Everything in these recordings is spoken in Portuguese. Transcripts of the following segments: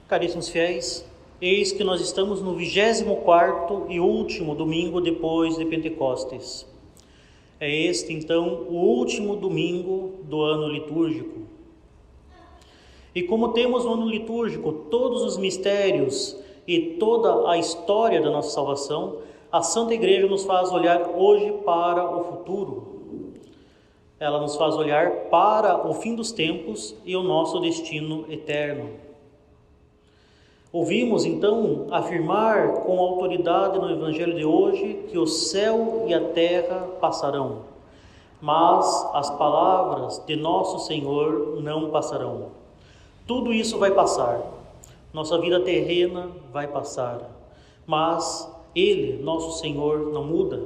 Caríssimos fiéis, eis que nós estamos no 24º e último domingo depois de Pentecostes. É este, então, o último domingo do ano litúrgico. E como temos no ano litúrgico todos os mistérios e toda a história da nossa salvação, a Santa Igreja nos faz olhar hoje para o futuro. Ela nos faz olhar para o fim dos tempos e o nosso destino eterno. Ouvimos, então, afirmar com autoridade no Evangelho de hoje que o céu e a terra passarão, mas as palavras de nosso Senhor não passarão. Tudo isso vai passar. Nossa vida terrena vai passar, mas Ele, nosso Senhor, não muda.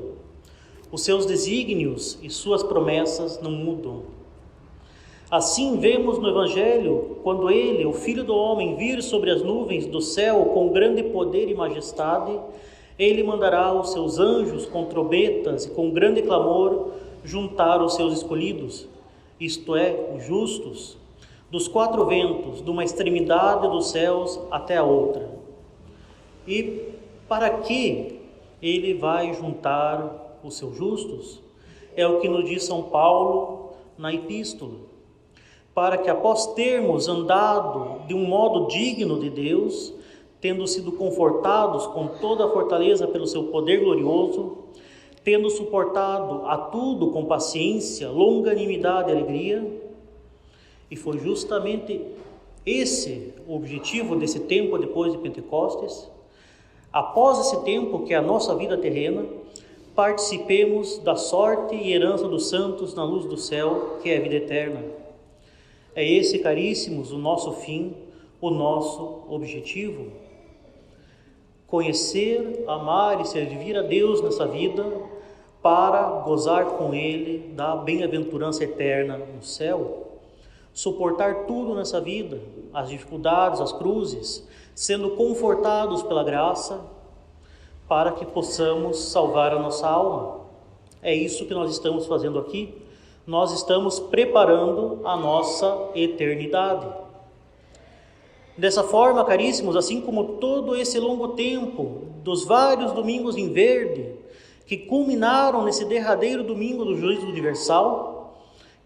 Os seus desígnios e suas promessas não mudam. Assim vemos no Evangelho, quando Ele, o Filho do Homem, vir sobre as nuvens do céu com grande poder e majestade, Ele mandará os seus anjos com trombetas e com grande clamor juntar os seus escolhidos, isto é, os justos, dos quatro ventos, de uma extremidade dos céus até a outra. E para que Ele vai juntar os seus justos? É o que nos diz São Paulo na Epístola. Para que, após termos andado de um modo digno de Deus, tendo sido confortados com toda a fortaleza pelo seu poder glorioso, tendo suportado a tudo com paciência, longanimidade e alegria, e foi justamente esse o objetivo desse tempo depois de Pentecostes, após esse tempo que é a nossa vida terrena, participemos da sorte e herança dos santos na luz do céu, que é a vida eterna. É esse, caríssimos, o nosso fim, o nosso objetivo. Conhecer, amar e servir a Deus nessa vida para gozar com Ele da bem-aventurança eterna no céu. Suportar tudo nessa vida, as dificuldades, as cruzes, sendo confortados pela graça para que possamos salvar a nossa alma. É isso que nós estamos fazendo aqui. Nós estamos preparando a nossa eternidade. Dessa forma, caríssimos, assim como todo esse longo tempo dos vários domingos em verde, que culminaram nesse derradeiro domingo do juízo universal,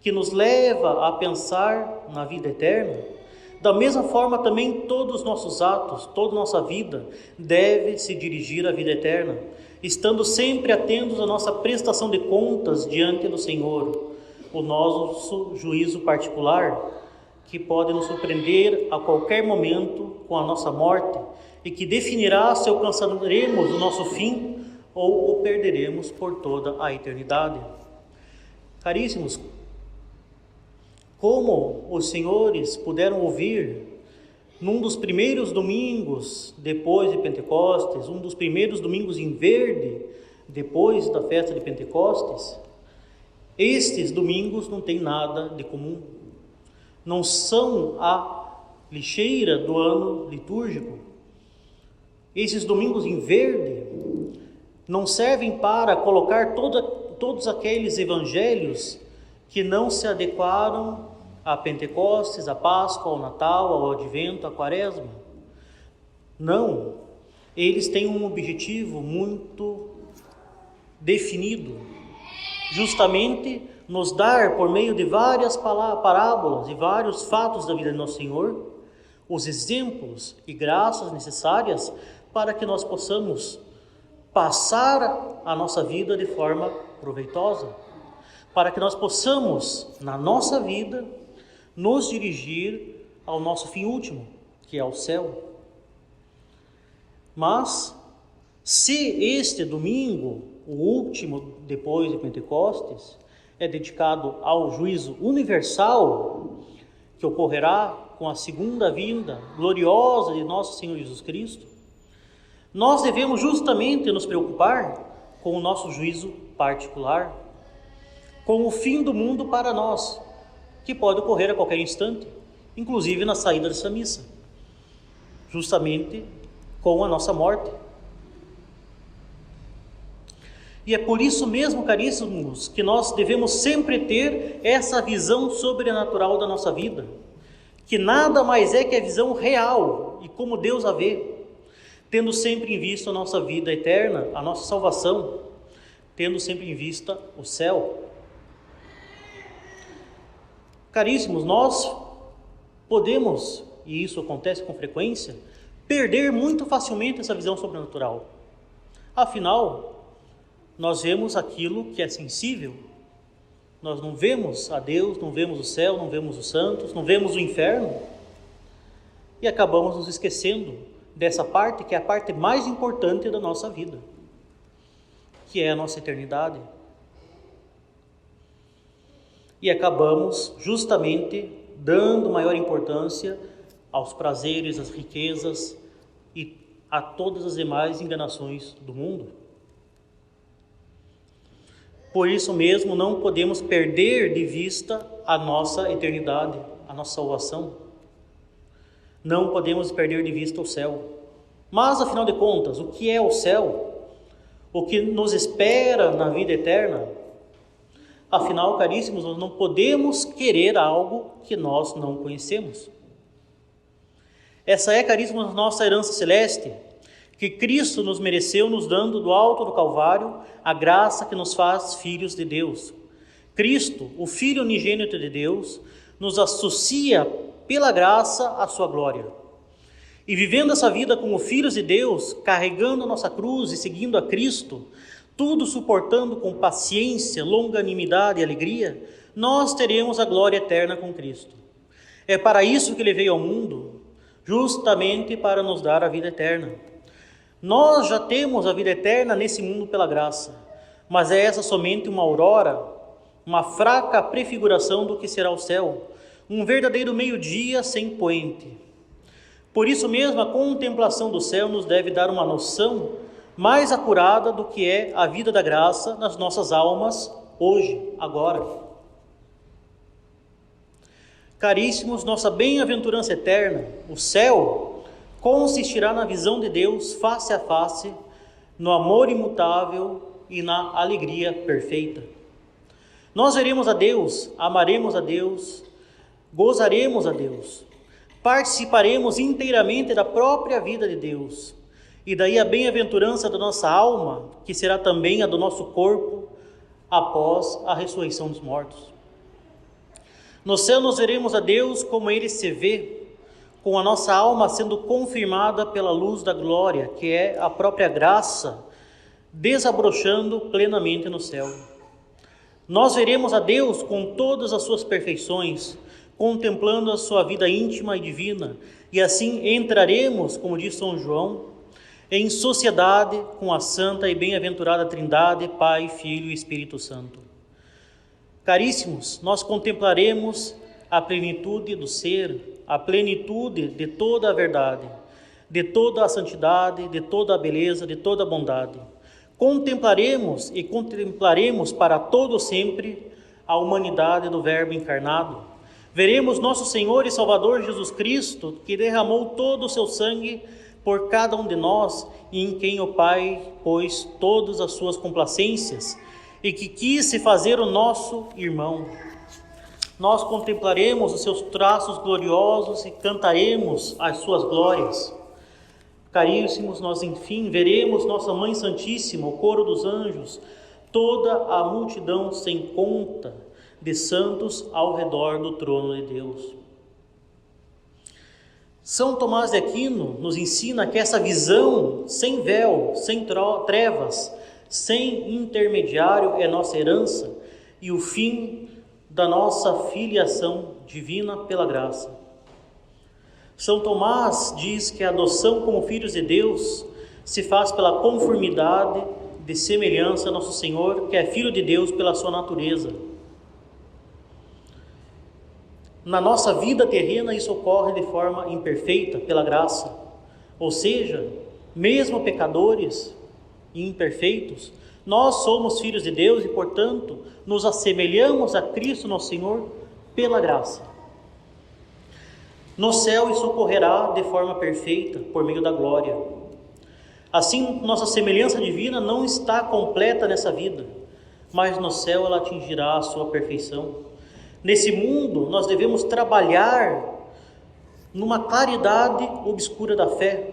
que nos leva a pensar na vida eterna, da mesma forma também todos os nossos atos, toda a nossa vida deve se dirigir à vida eterna, estando sempre atentos à nossa prestação de contas diante do Senhor, o nosso juízo particular, que pode nos surpreender a qualquer momento com a nossa morte e que definirá se alcançaremos o nosso fim ou o perderemos por toda a eternidade. Caríssimos, como os senhores puderam ouvir num dos primeiros domingos depois de Pentecostes, um dos primeiros domingos em verde depois da festa de Pentecostes, estes domingos não têm nada de comum, não são a lixeira do ano litúrgico. Esses domingos em verde não servem para colocar todos aqueles evangelhos que não se adequaram a Pentecostes, a Páscoa, ao Natal, ao Advento, à Quaresma. Não, eles têm um objetivo muito definido, justamente nos dar, por meio de várias parábolas e vários fatos da vida de Nosso Senhor, os exemplos e graças necessárias para que nós possamos passar a nossa vida de forma proveitosa, para que nós possamos, na nossa vida, nos dirigir ao nosso fim último, que é o céu. Mas, se este domingo, o último depois de Pentecostes, é dedicado ao juízo universal que ocorrerá com a segunda vinda gloriosa de nosso Senhor Jesus Cristo, nós devemos justamente nos preocupar com o nosso juízo particular, com o fim do mundo para nós, que pode ocorrer a qualquer instante, inclusive na saída dessa missa, justamente com a nossa morte. E é por isso mesmo, caríssimos, que nós devemos sempre ter essa visão sobrenatural da nossa vida, que nada mais é que a visão real e como Deus a vê, tendo sempre em vista a nossa vida eterna, a nossa salvação, tendo sempre em vista o céu. Caríssimos, nós podemos, e isso acontece com frequência, perder muito facilmente essa visão sobrenatural. Afinal, nós vemos aquilo que é sensível. Nós não vemos a Deus, não vemos o céu, não vemos os santos, não vemos o inferno. E acabamos nos esquecendo dessa parte que é a parte mais importante da nossa vida, que é a nossa eternidade. E acabamos justamente dando maior importância aos prazeres, às riquezas e a todas as demais enganações do mundo. Por isso mesmo, não podemos perder de vista a nossa eternidade, a nossa salvação. Não podemos perder de vista o céu. Mas, afinal de contas, o que é o céu? O que nos espera na vida eterna? Afinal, caríssimos, nós não podemos querer algo que nós não conhecemos. Essa é, caríssimos, a nossa herança celeste, que Cristo nos mereceu, nos dando do alto do Calvário a graça que nos faz filhos de Deus. Cristo, o Filho unigênito de Deus, nos associa pela graça à sua glória. E vivendo essa vida como filhos de Deus, carregando a nossa cruz e seguindo a Cristo, tudo suportando com paciência, longanimidade e alegria, nós teremos a glória eterna com Cristo. É para isso que Ele veio ao mundo, justamente para nos dar a vida eterna. Nós já temos a vida eterna nesse mundo pela graça, mas é essa somente uma aurora, uma fraca prefiguração do que será o céu, um verdadeiro meio-dia sem poente. Por isso mesmo, a contemplação do céu nos deve dar uma noção mais acurada do que é a vida da graça nas nossas almas hoje, agora. Caríssimos, nossa bem-aventurança eterna, o céu, consistirá na visão de Deus face a face, no amor imutável e na alegria perfeita. Nós veremos a Deus, amaremos a Deus, gozaremos a Deus, participaremos inteiramente da própria vida de Deus. E daí a bem-aventurança da nossa alma, que será também a do nosso corpo, após a ressurreição dos mortos. No céu nós veremos a Deus como Ele se vê, com a nossa alma sendo confirmada pela luz da glória, que é a própria graça, desabrochando plenamente no céu. Nós veremos a Deus com todas as suas perfeições, contemplando a sua vida íntima e divina, e assim entraremos, como diz São João, em sociedade com a santa e bem-aventurada Trindade, Pai, Filho e Espírito Santo. Caríssimos, nós contemplaremos a plenitude do ser, a plenitude de toda a verdade, de toda a santidade, de toda a beleza, de toda a bondade. Contemplaremos e contemplaremos para todo sempre a humanidade do Verbo encarnado. Veremos nosso Senhor e Salvador Jesus Cristo, que derramou todo o seu sangue por cada um de nós, e em quem o Pai pôs todas as suas complacências, e que quis se fazer o nosso irmão. Nós contemplaremos os seus traços gloriosos e cantaremos as suas glórias. Caríssimos, nós enfim veremos nossa Mãe Santíssima, o coro dos anjos, toda a multidão sem conta de santos ao redor do trono de Deus. São Tomás de Aquino nos ensina que essa visão sem véu, sem trevas, sem intermediário é nossa herança e o fim da nossa filiação divina pela graça. São Tomás diz que a adoção como filhos de Deus se faz pela conformidade de semelhança a nosso Senhor, que é Filho de Deus pela sua natureza. Na nossa vida terrena isso ocorre de forma imperfeita, pela graça. Ou seja, mesmo pecadores e imperfeitos, nós somos filhos de Deus e, portanto, nos assemelhamos a Cristo nosso Senhor pela graça. No céu isso ocorrerá de forma perfeita, por meio da glória. Assim, nossa semelhança divina não está completa nessa vida, mas no céu ela atingirá a sua perfeição. Nesse mundo, nós devemos trabalhar numa claridade obscura da fé,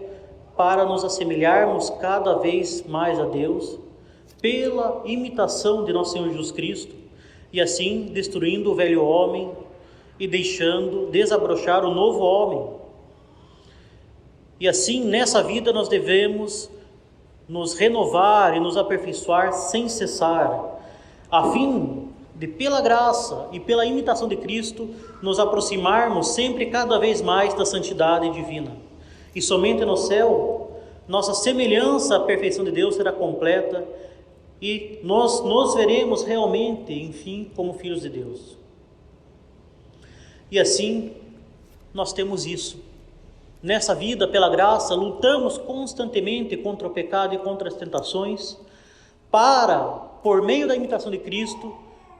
para nos assemelharmos cada vez mais a Deus, pela imitação de nosso Senhor Jesus Cristo, e assim destruindo o velho homem e deixando desabrochar o novo homem. E assim, nessa vida, nós devemos nos renovar e nos aperfeiçoar sem cessar, a fim de, pela graça e pela imitação de Cristo, nos aproximarmos sempre cada vez mais da santidade divina. E somente no céu, nossa semelhança à perfeição de Deus será completa e nós nos veremos realmente, enfim, como filhos de Deus. E assim, nós temos isso. Nessa vida, pela graça, lutamos constantemente contra o pecado e contra as tentações, para, por meio da imitação de Cristo,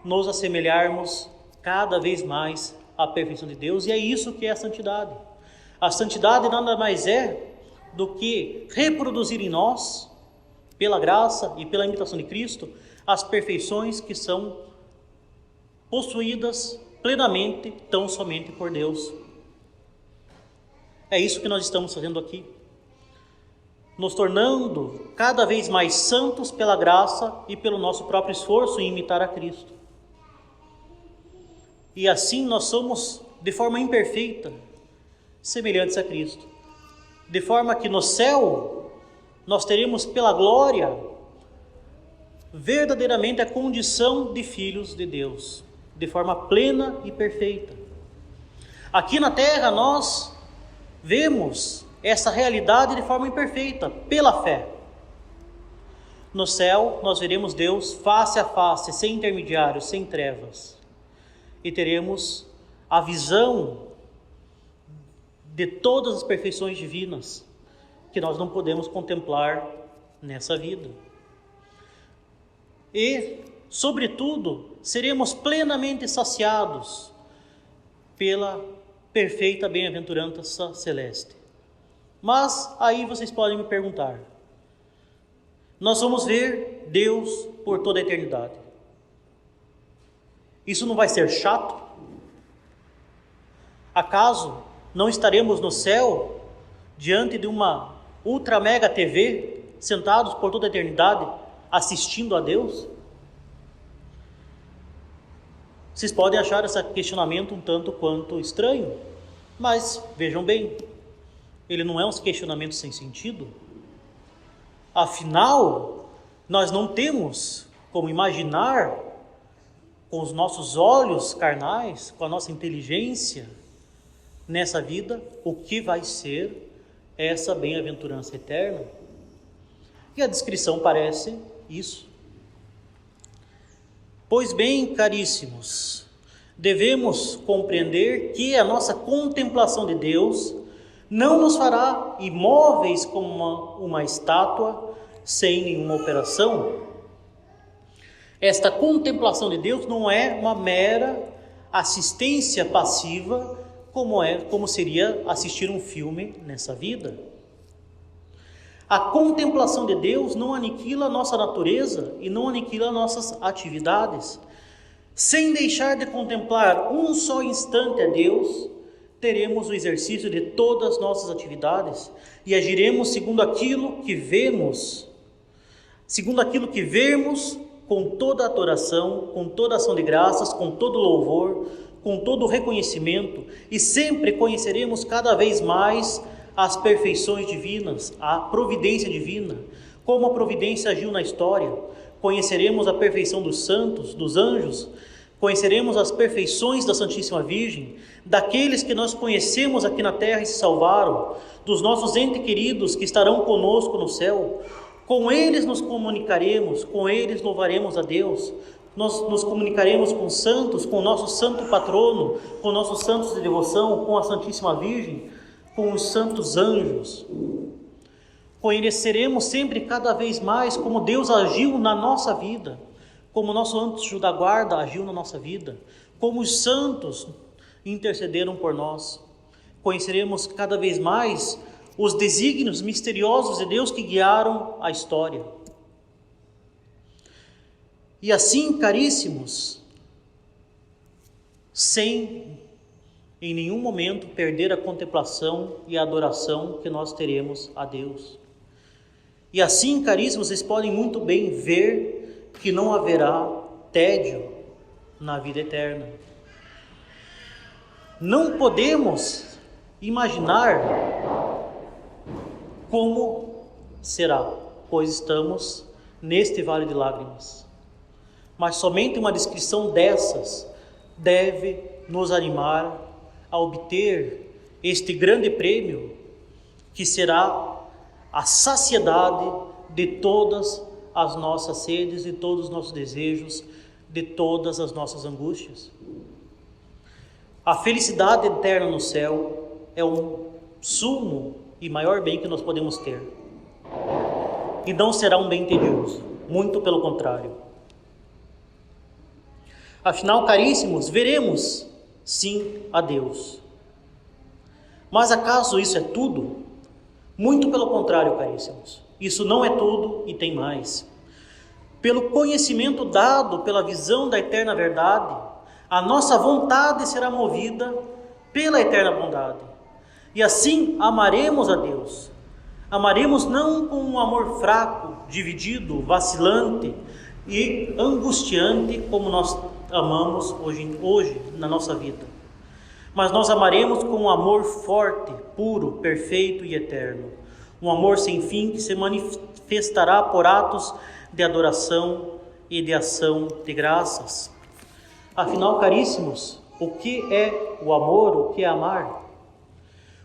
nos assemelharmos cada vez mais à perfeição de Deus. E é isso que é a santidade. A santidade nada mais é do que reproduzir em nós, pela graça e pela imitação de Cristo, as perfeições que são possuídas plenamente, tão somente por Deus. É isso que nós estamos fazendo aqui, nos tornando cada vez mais santos pela graça e pelo nosso próprio esforço em imitar a Cristo. E assim nós somos, de forma imperfeita, semelhantes a Cristo, de forma que no céu nós teremos pela glória verdadeiramente a condição de filhos de Deus, de forma plena e perfeita. Aqui na terra nós vemos essa realidade de forma imperfeita, pela fé. No céu nós veremos Deus face a face, sem intermediários, sem trevas, e teremos a visão de todas as perfeições divinas que nós não podemos contemplar nessa vida. E, sobretudo, seremos plenamente saciados pela perfeita bem-aventurança celeste. Mas aí vocês podem me perguntar: nós vamos ver Deus por toda a eternidade. Isso não vai ser chato? Acaso não estaremos no céu diante de uma ultra mega TV, sentados por toda a eternidade, assistindo a Deus? Vocês podem achar esse questionamento um tanto quanto estranho, mas vejam bem, ele não é um questionamento sem sentido. Afinal, nós não temos como imaginar com os nossos olhos carnais, com a nossa inteligência, nessa vida, o que vai ser essa bem-aventurança eterna. E a descrição parece isso. Pois bem, caríssimos, devemos compreender que a nossa contemplação de Deus não nos fará imóveis como uma estátua sem nenhuma operação. Esta contemplação de Deus não é uma mera assistência passiva, como seria assistir um filme nessa vida. A contemplação de Deus não aniquila a nossa natureza e não aniquila nossas atividades. Sem deixar de contemplar um só instante a Deus, teremos o exercício de todas as nossas atividades e agiremos segundo aquilo que vemos, com toda a adoração, com toda a ação de graças, com todo o louvor, com todo o reconhecimento, e sempre conheceremos cada vez mais as perfeições divinas, a providência divina, como a providência agiu na história. Conheceremos a perfeição dos santos, dos anjos, conheceremos as perfeições da Santíssima Virgem, daqueles que nós conhecemos aqui na terra e se salvaram, dos nossos entes queridos que estarão conosco no céu. Com eles nos comunicaremos, com eles louvaremos a Deus. Nós nos comunicaremos com santos, com o nosso santo patrono, com nossos santos de devoção, com a Santíssima Virgem, com os santos anjos. Conheceremos sempre cada vez mais como Deus agiu na nossa vida, como o nosso anjo da guarda agiu na nossa vida, como os santos intercederam por nós. Conheceremos cada vez mais os desígnios misteriosos de Deus que guiaram a história. E assim, caríssimos, sem em nenhum momento perder a contemplação e a adoração que nós teremos a Deus. E assim, caríssimos, vocês podem muito bem ver que não haverá tédio na vida eterna. Não podemos imaginar como será, pois estamos neste vale de lágrimas. Mas somente uma descrição dessas deve nos animar a obter este grande prêmio, que será a saciedade de todas as nossas sedes, de todos os nossos desejos, de todas as nossas angústias. A felicidade eterna no céu é um sumo e maior bem que nós podemos ter. E não será um bem tedioso, muito pelo contrário. Afinal, caríssimos, veremos sim a Deus. Mas acaso isso é tudo? Muito pelo contrário, caríssimos. Isso não é tudo e tem mais. Pelo conhecimento dado pela visão da eterna verdade, a nossa vontade será movida pela eterna bondade. E assim amaremos a Deus. Amaremos não com um amor fraco, dividido, vacilante e angustiante como nós amamos hoje na nossa vida. Mas nós amaremos com um amor forte, puro, perfeito e eterno. Um amor sem fim que se manifestará por atos de adoração e de ação de graças. Afinal, caríssimos, o que é o amor, o que é amar?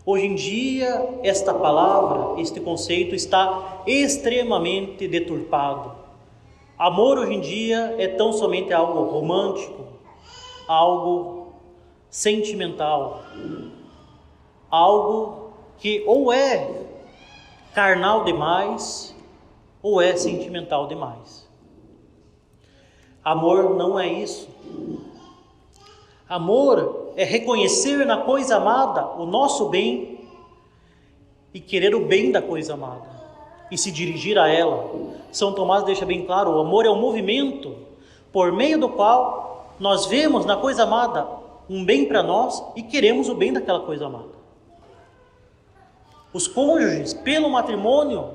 Hoje em dia, esta palavra, este conceito está extremamente deturpado. Amor hoje em dia é tão somente algo romântico, algo sentimental, algo que ou é carnal demais ou é sentimental demais. Amor não é isso. Amor é reconhecer na coisa amada o nosso bem e querer o bem da coisa amada e se dirigir a ela. São Tomás deixa bem claro, o amor é um movimento por meio do qual nós vemos na coisa amada um bem para nós e queremos o bem daquela coisa amada. Os cônjuges, pelo matrimônio,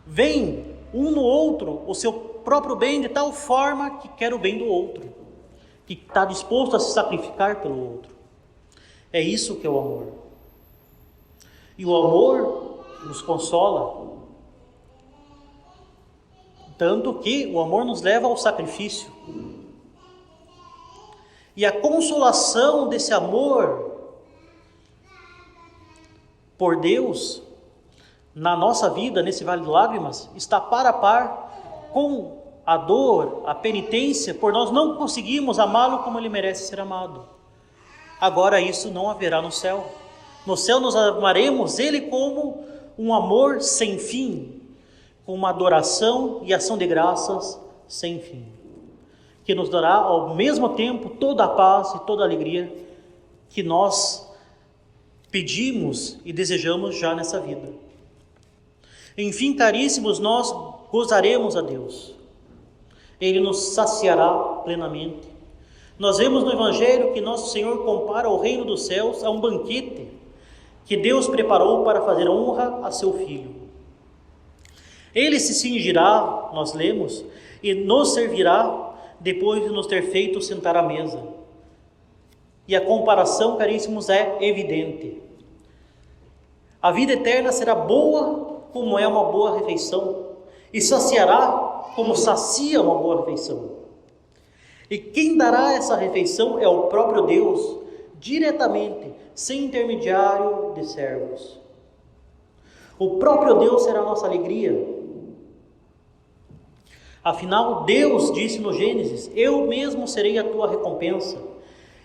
veem um no outro o seu próprio bem de tal forma que quer o bem do outro, que está disposto a se sacrificar pelo outro. É isso que é o amor. E o amor nos consola, tanto que o amor nos leva ao sacrifício. E a consolação desse amor por Deus na nossa vida, nesse vale de lágrimas, está par a par com a dor, a penitência, por nós não conseguirmos amá-lo como ele merece ser amado. Agora isso não haverá no céu. No céu nós amaremos ele como um amor sem fim, com uma adoração e ação de graças sem fim, que nos dará ao mesmo tempo toda a paz e toda a alegria que nós pedimos e desejamos já nessa vida. Enfim, caríssimos, nós gozaremos a Deus. Ele nos saciará plenamente. Nós vemos no Evangelho que nosso Senhor compara o reino dos céus a um banquete que Deus preparou para fazer honra a seu Filho. Ele se cingirá, nós lemos, e nos servirá depois de nos ter feito sentar à mesa. E a comparação, caríssimos, é evidente. A vida eterna será boa como é uma boa refeição, e saciará como sacia uma boa refeição. E quem dará essa refeição é o próprio Deus, diretamente, sem intermediário de servos. O próprio Deus será a nossa alegria. Afinal, Deus disse no Gênesis: eu mesmo serei a tua recompensa.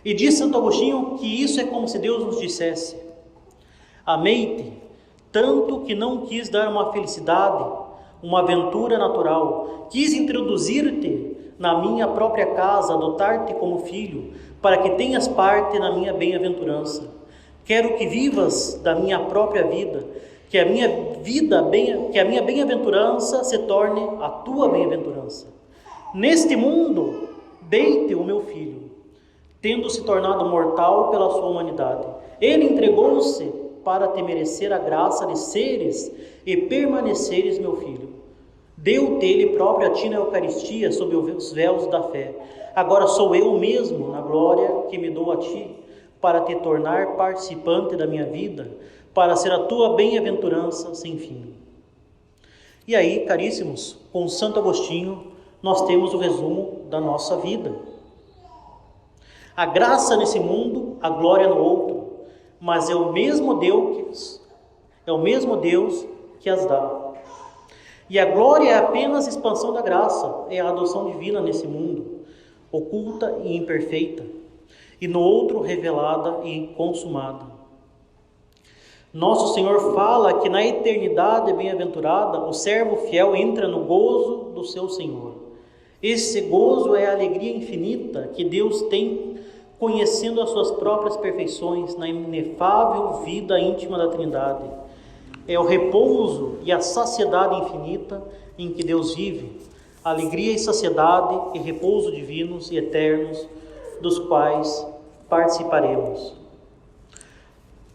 E diz Santo Agostinho que isso é como se Deus nos dissesse: amei-te tanto que não quis dar uma felicidade, uma aventura natural, quis introduzir-te na minha própria casa, adotar-te como filho, para que tenhas parte na minha bem-aventurança. Quero que vivas da minha própria vida, que a minha bem-aventurança se torne a tua bem-aventurança. Neste mundo, dei-te o meu filho, tendo se tornado mortal pela sua humanidade. Ele entregou-se para te merecer a graça de seres e permaneceres meu filho. Deu-te ele próprio a ti na Eucaristia, sob os véus da fé. Agora sou eu mesmo, na glória que me dou a ti, para te tornar participante da minha vida, para ser a tua bem-aventurança sem fim. E aí, caríssimos, com Santo Agostinho, nós temos o resumo da nossa vida. A graça nesse mundo, a glória no outro, mas é o mesmo Deus que as dá. E a glória é apenas a expansão da graça, é a adoção divina nesse mundo, oculta e imperfeita, e no outro revelada e consumada. Nosso Senhor fala que na eternidade bem-aventurada o servo fiel entra no gozo do seu Senhor. Esse gozo é a alegria infinita que Deus tem conhecendo as suas próprias perfeições na inefável vida íntima da Trindade. É o repouso e a saciedade infinita em que Deus vive, alegria e saciedade e repouso divinos e eternos, dos quais participaremos.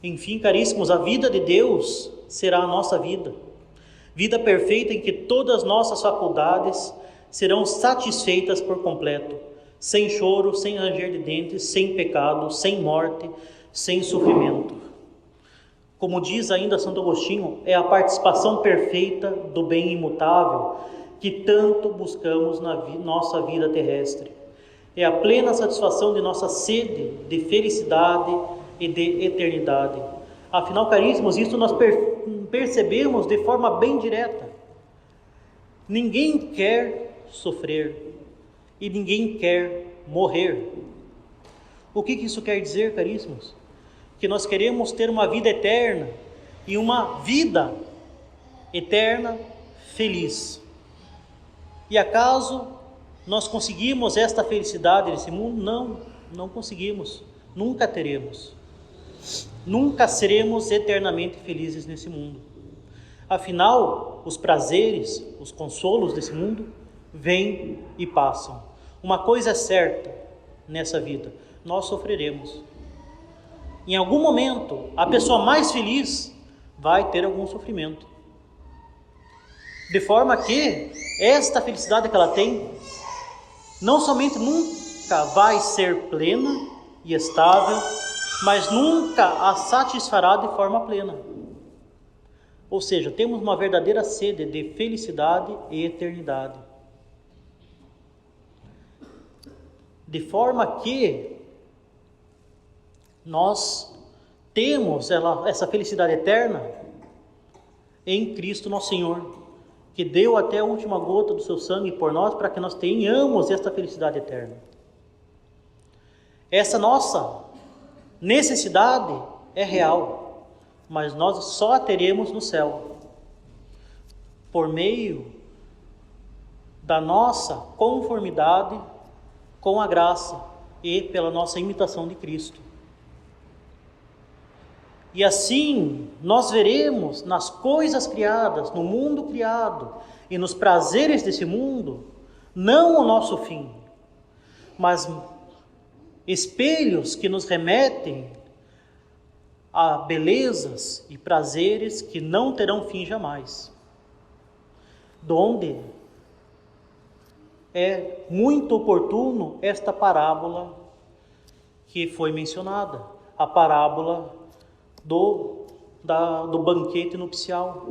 Enfim, caríssimos, a vida de Deus será a nossa vida. Vida perfeita em que todas as nossas faculdades serão satisfeitas por completo, sem choro, sem ranger de dentes, sem pecado, sem morte, sem sofrimento. Como diz ainda Santo Agostinho, é a participação perfeita do bem imutável que tanto buscamos na nossa vida terrestre. É a plena satisfação de nossa sede de felicidade e de eternidade. Afinal, caríssimos, isso nós percebemos de forma bem direta. Ninguém quer sofrer e ninguém quer morrer. O que isso quer dizer, caríssimos? Que nós queremos ter uma vida eterna e uma vida eterna feliz. E acaso nós conseguimos esta felicidade nesse mundo? Não conseguimos, nunca teremos. Nunca seremos eternamente felizes nesse mundo. Afinal, os prazeres, os consolos desse mundo vêm e passam. Uma coisa é certa nessa vida: nós sofreremos. Em algum momento, a pessoa mais feliz vai ter algum sofrimento. De forma que esta felicidade que ela tem, não somente nunca vai ser plena e estável, mas nunca a satisfará de forma plena. Ou seja, temos uma verdadeira sede de felicidade e eternidade. De forma que nós temos essa felicidade eterna em Cristo nosso Senhor, que deu até a última gota do seu sangue por nós, para que nós tenhamos esta felicidade eterna. Essa nossa necessidade é real, mas nós só a teremos no céu, por meio da nossa conformidade com a graça e pela nossa imitação de Cristo. E assim nós veremos nas coisas criadas, no mundo criado e nos prazeres desse mundo, não o nosso fim, mas espelhos que nos remetem a belezas e prazeres que não terão fim jamais. Donde é muito oportuno esta parábola que foi mencionada, a parábola do banquete nupcial.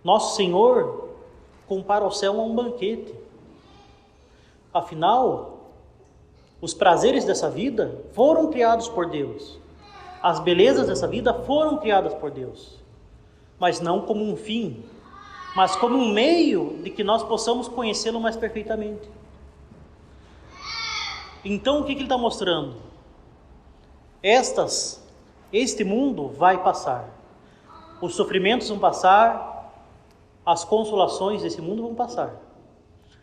Nosso Senhor compara o céu a um banquete. Afinal, os prazeres dessa vida foram criados por Deus. As belezas dessa vida foram criadas por Deus. Mas não como um fim, mas como um meio de que nós possamos conhecê-lo mais perfeitamente. Então, o que ele está mostrando? Este mundo vai passar. Os sofrimentos vão passar, as consolações desse mundo vão passar.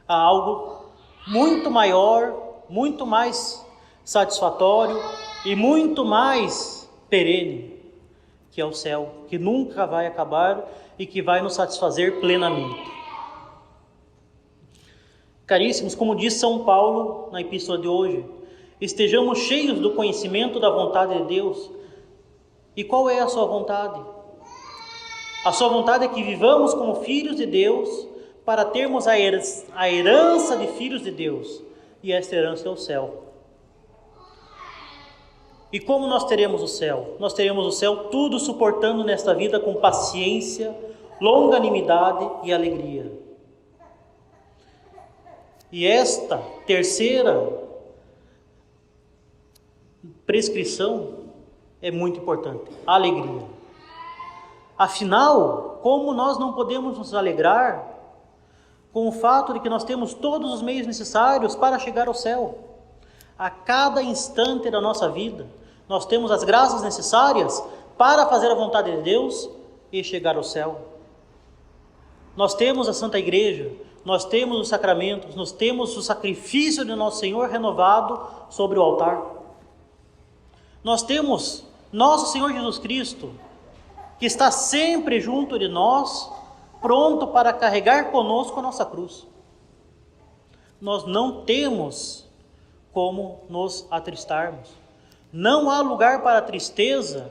Há algo muito maior, muito mais satisfatório e muito mais perene, que é o céu, que nunca vai acabar e que vai nos satisfazer plenamente. Caríssimos, como diz São Paulo na epístola de hoje, estejamos cheios do conhecimento da vontade de Deus. E qual é a sua vontade? A sua vontade é que vivamos como filhos de Deus para termos a herança de filhos de Deus. E esta herança é o céu. E como nós teremos o céu? Nós teremos o céu tudo suportando nesta vida com paciência, longanimidade e alegria. E esta terceira prescrição é muito importante, a alegria. Afinal, como nós não podemos nos alegrar com o fato de que nós temos todos os meios necessários para chegar ao céu? A cada instante da nossa vida, nós temos as graças necessárias para fazer a vontade de Deus e chegar ao céu. Nós temos a Santa Igreja, nós temos os sacramentos, nós temos o sacrifício de nosso Senhor renovado sobre o altar. Nós temos nosso Senhor Jesus Cristo, que está sempre junto de nós, pronto para carregar conosco a nossa cruz. Nós não temos como nos atristarmos. Não há lugar para tristeza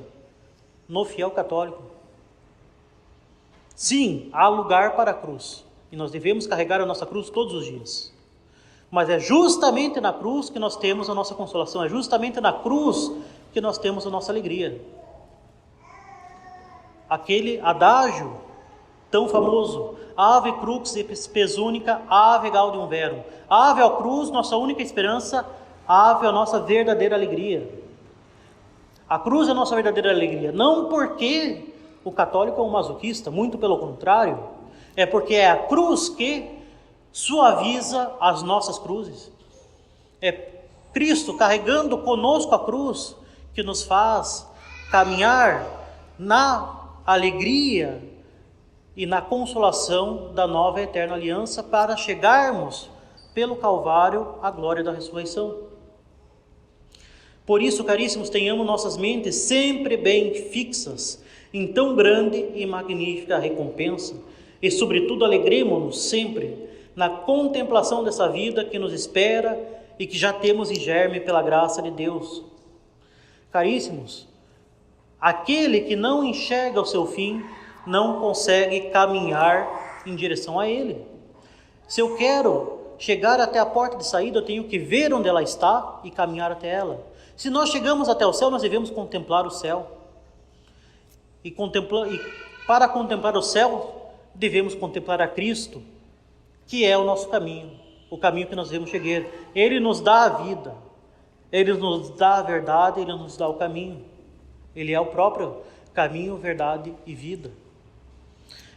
no fiel católico. Sim, há lugar para a cruz. E nós devemos carregar a nossa cruz todos os dias. Mas é justamente na cruz que nós temos a nossa consolação. É justamente na cruz que nós temos a nossa alegria. Aquele adágio tão famoso: Ave crux spes unica, ave gaudium verum. Ave ao cruz, nossa única esperança, ave a nossa verdadeira alegria. A cruz é a nossa verdadeira alegria, não porque o católico é um masoquista, muito pelo contrário, é porque é a cruz que suaviza as nossas cruzes. É Cristo carregando conosco a cruz que nos faz caminhar na alegria e na consolação da nova e eterna aliança para chegarmos pelo Calvário à glória da ressurreição. Por isso, caríssimos, tenhamos nossas mentes sempre bem fixas em tão grande e magnífica recompensa e, sobretudo, alegremo-nos sempre na contemplação dessa vida que nos espera e que já temos em germe pela graça de Deus. Caríssimos, aquele que não enxerga o seu fim não consegue caminhar em direção a ele. Se eu quero chegar até a porta de saída, eu tenho que ver onde ela está e caminhar até ela. Se nós chegamos até o céu, nós devemos contemplar o céu. E para contemplar o céu, devemos contemplar a Cristo, que é o nosso caminho, o caminho que nós devemos chegar. Ele nos dá a vida, Ele nos dá a verdade, Ele nos dá o caminho. Ele é o próprio caminho, verdade e vida.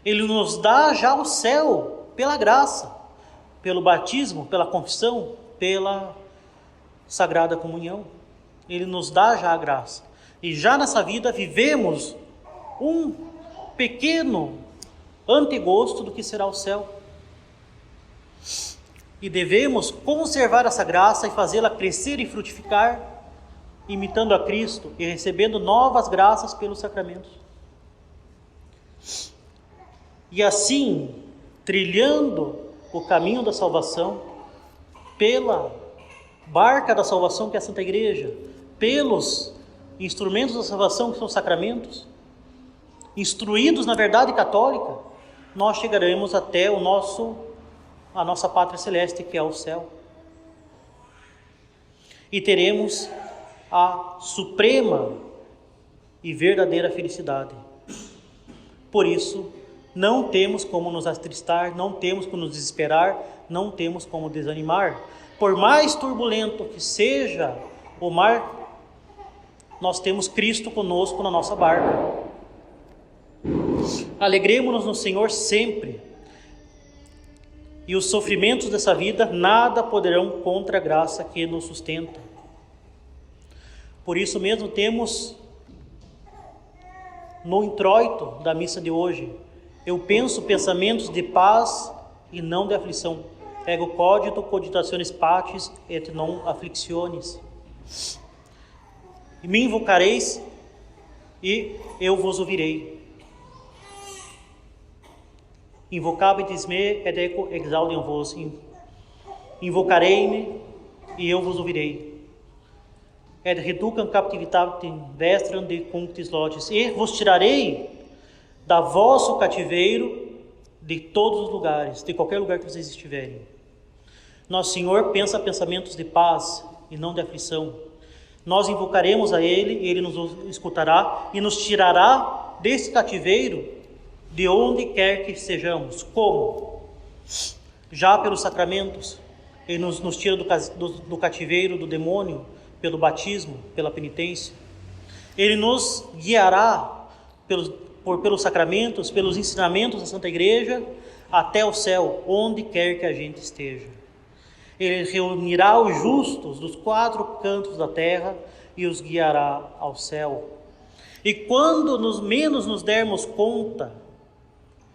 Ele nos dá já o céu pela graça, pelo batismo, pela confissão, pela Sagrada Comunhão. Ele nos dá já a graça. E já nessa vida vivemos um pequeno antegosto do que será o céu. E devemos conservar essa graça e fazê-la crescer e frutificar, imitando a Cristo e recebendo novas graças pelos sacramentos. E assim, trilhando o caminho da salvação, pela barca da salvação que é a Santa Igreja, pelos instrumentos da salvação que são os sacramentos, instruídos na verdade católica, nós chegaremos até a nossa pátria celeste, que é o céu. E teremos a suprema e verdadeira felicidade. Por isso, não temos como nos atristar, não temos como nos desesperar, não temos como desanimar. Por mais turbulento que seja o mar, nós temos Cristo conosco na nossa barca. Alegremo-nos no Senhor sempre, e os sofrimentos dessa vida nada poderão contra a graça que nos sustenta. Por isso mesmo temos no introito da missa de hoje: eu penso pensamentos de paz e não de aflição. Ego cogito cogitationes pacis et non afflictionis. E me invocareis e eu vos ouvirei. Invocabitis me et eco exaudiam vos. Invocarei-me e eu vos ouvirei. et reducam captivitatem vestram de cunctis lotis, e vos tirarei da vosso cativeiro de todos os lugares, de qualquer lugar que vocês estiverem. Nosso Senhor pensa pensamentos de paz e não de aflição. Nós invocaremos a Ele, Ele nos escutará e nos tirará desse cativeiro de onde quer que sejamos. Como? Já pelos sacramentos, Ele nos tira do cativeiro do demônio, pelo batismo, pela penitência. Ele nos guiará pelos sacramentos, pelos ensinamentos da Santa Igreja, até o céu, onde quer que a gente esteja. Ele reunirá os justos dos 4 cantos da terra e os guiará ao céu. E quando menos nos dermos conta,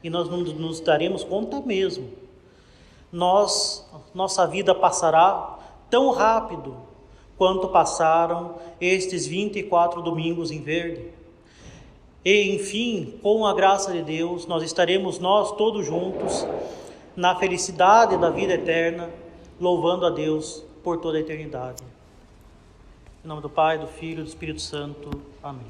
e nós não nos daremos conta mesmo, nossa vida passará tão rápido quanto passaram estes 24 domingos em verde. E, enfim, com a graça de Deus, nós estaremos todos juntos na felicidade da vida eterna, louvando a Deus por toda a eternidade. Em nome do Pai, do Filho e do Espírito Santo. Amém.